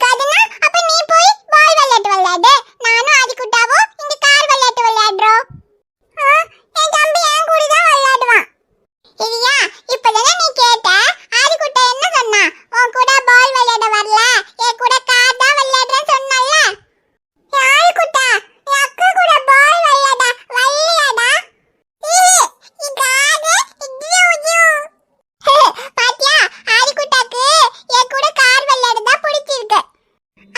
பிடிக்காதுன்னா அப்ப நீ போய் பால் விளையாட்டு விளையாடு. நானும் ஆதிக்குட்டாவும் இங்க கார் விளையாட்டு விளையாடுறோம். என் தம்பி என் கூட தான் விளையாடுவான். இல்லையா? இப்பதானே நீ கேட்ட. ஆதிக்குட்டா என்ன சொன்னா? உன் கூட பால் விளையாட வரல, என் கூட கார் தான் விளையாடுறேன்னு சொன்னல்ல. ஆதிக்குட்டா, என் அக்கா கூட பால் விளையாட வரலையாடா? பாத்தியா, ஆதிக்குட்டாக்கு என் கூட கார் விளையாட தான் பிடிச்சிருக்கு.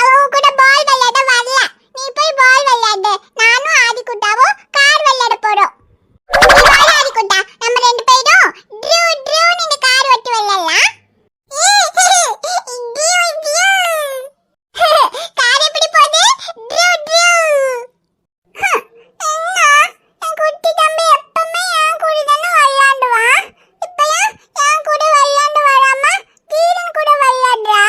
அவன் கூட பால் விளையாட வரல. நீ போய் பால் விளையாடு. நானும் ஆதிக்குட்டாவும் கார் விளையாட போறோம். ஆதிக்குட்டா, நம்ம ரெண்டு பேரும் ட்ரூ ட்ரூன்னு இந்த கார் ஓட்டி விளையாடலாம். கார் எப்படி போகுது? True true. என் குட்டி தம்பி எப்பவுமே என் கூட தானே விளையாடுவான். இப்பலாம் என் கூட விளையாண்டு வராம தீரன் கூட விளையாடுறா.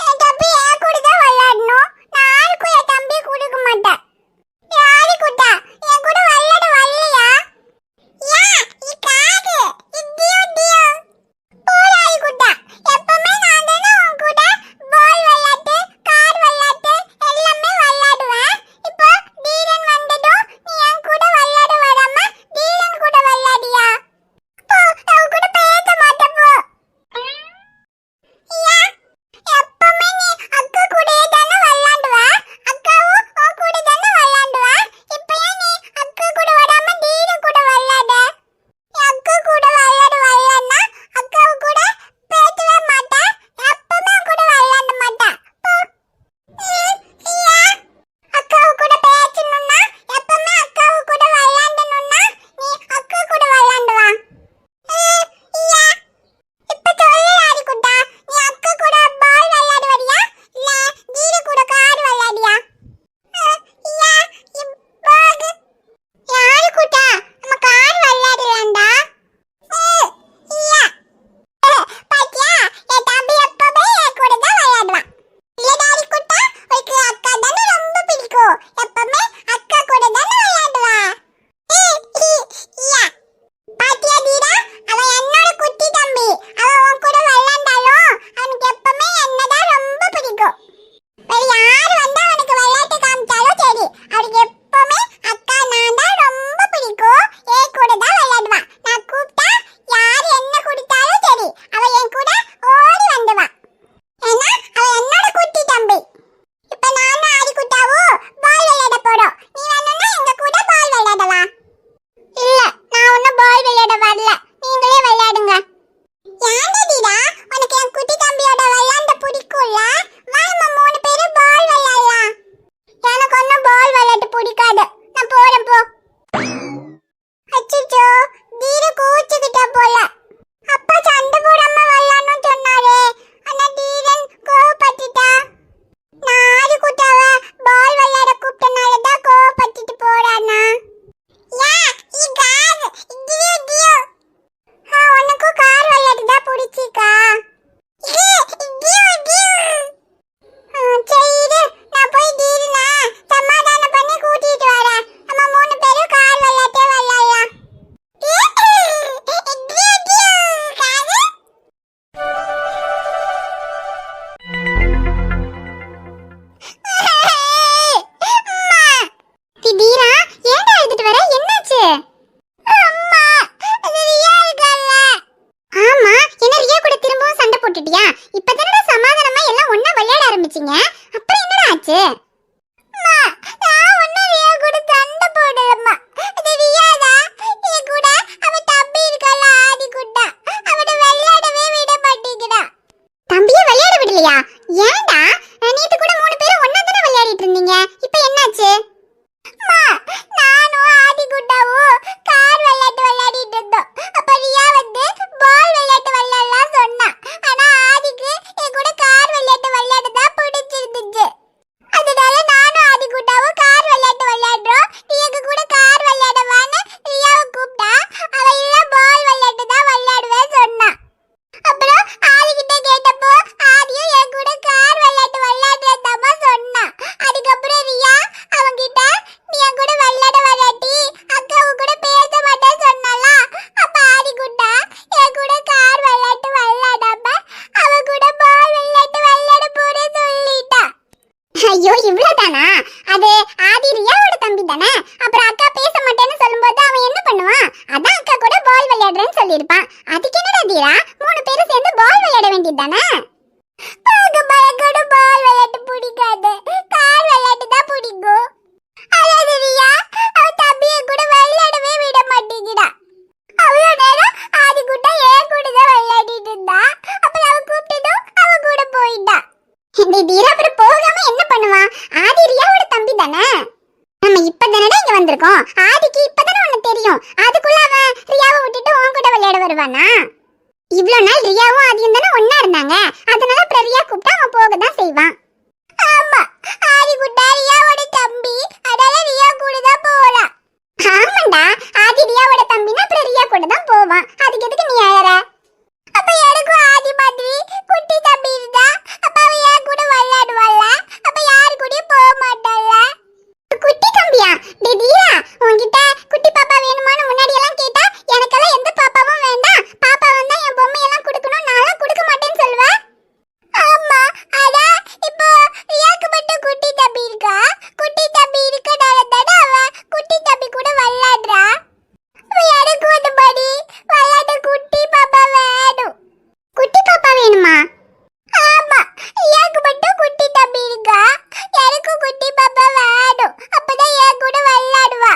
என் தம்பி என் கூட தான் விளையாடணும். நான் யாருக்கும் என் தம்பியை கொடுக்க மாட்டேன். ஆதிக்குட்டா, என் கூட விளையாட வரலையா? அவங்கிட்ட ஐயோ இவ்வளவுதானா? அது ஆதி ரியாவோட தம்பி தானே. அப்புறம் அக்கா பேச மாட்டேன்னு சொல்லும்போது அவன் என்ன பண்ணுவான்? அதான் அக்கா கூட பால் விளையாடுறேன்னு சொல்லியிருப்பான். அதுக்கு என்னடா தீரா, 3 பேரும் சேர்ந்து பால் விளையாட வேண்டியது தானே. கூட பால் விளையாட்டு பிடிக்காது, கார் விளையாட்டு தான் பிடிக்கும். அதாவது ரியா அவ தம்பியை கூட விளையாடவே விட மாட்டேங்கிறா. அவ்வளோ நேரம் ஆதி கூட ஏன் கூட தான் விளையாடிட்டு இருந்தா. அப்புறம் அவ கூப்பிட்டதும் அவ கூட போயிட்டா. இந்த தீரா அப்புறம் போகாம என்ன பண்ணுவான்? ஆதி ரியாவோட தம்பி தானே. நம்ம இப்பதானடா இங்க வந்திருக்கோம். ஆதிக்கு இப்பதானே உனக்கு தெரியும். அதுக்குள்ள அவன் ரியாவை விட்டுட்டு உன் கூட விளையாட வருவானா? இவ்வளவு நாள் ரியாவும் ஆதியும் தானே ஒண்ணா இருந்தாங்க. அதனால அப்புறம் ரியா கூப்பிட்டா அவன் போக தான் செய்வான். ஆமா, ஆதி கூட ரியாவோட தம்பி, அதனால ரியா கூட தான் போலாம். ஆமாண்டா, ஆதி ரியாவோட தம்பினா அப்புறம் ரியா கூட தான் போவான். அதுக்கு எதுக்கு நீ அழற? அப்ப எனக்கும் ஆதி மாதிரி குட்டி தம்பி இருந்தா அப்ப அவ ஏன் கூட விளையாடுவாள்ல. அப்ப யாரு கூடயும் போக மாட்டாள்ல. குட்டி தம்பியா? டேய் தீரா, உன்கிட்ட குட்டி பாப்பா வேணுமான்னு முன்னாடி எல்லாம் கேட்டா எனக்கெல்லாம் எந்த பாப்பாவும் வேண்டாம், பாப்பா வந்தா என் பொம்மையெல்லாம் கொடுக்கணும், நான்லாம் கொடுக்க மாட்டேன்னு சொல்லுவேன். ஆமா, அட இப்போ ரியாக்கு மட்டும் குட்டி தம்பி இருக்கா. குட்டி தம்பி இருக்கனால தானே அவ குட்டி தம்பி கூட விளையாடுறா. எனக்கு ஒரு படி விளையாட குட்டி பாப்பா வேணும். குட்டி பாப்பா வேணுமா? ஆமா, ரியாக்கு மட்டும் குட்டி தம்பி இருக்கா. எனக்கு குட்டி பாப்பா வேணும், அப்பதான் என் கூட விளையாடுவா.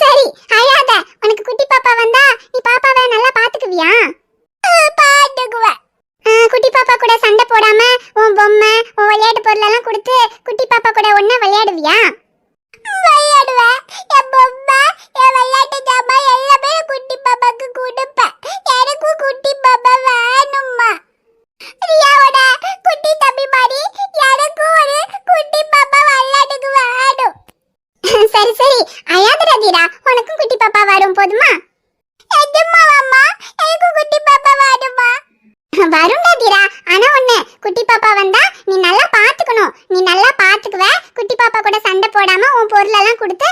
சரி அழாத. உனக்கு குட்டி பாப்பா வந்தா நீ பாப்பாவை நல்லா பாத்துக்குவியா? பாத்துக்குவேன். குட்டி பாப்பா கூட சண்டை போடாம உன் பொம்மை உன் விளையாட்டு பொருள் எல்லாம் கொடுத்து குட்டி பாப்பா கூட ஒண்ணா விளையாடுவியா? விளையாடுவேன். என் பொம்மை என் விளையாட்டு ஜாமான் எல்லாமே குட்டி பாப்பாக்கு கொடுப்பேன். எனக்கும் குட்டி பாப்பா வேணும்மா. ரியாவோட குட்டி தம்பி மாதிரி எனக்கும் ஒரு குட்டி பாப்பா விளையாட்டுக்கு வேணும். சரி சரி அழாதடா தீரா, உனக்கும் குட்டி பாப்பா வரும் போதுமா? எதுமா அம்மா, எனக்கும் குட்டி பாப்பா வேணுமா? வரும்டா தீரா. ஆனா ஒண்ணு, குட்டி பாப்பா வந்தா நீ நல்லா பாத்துக்கணும். நீ நல்லா பாத்துக்குவ, குட்டி பாப்பா கூட சண்டை போடாம உன் பொருள் எல்லாம் கொடுத்து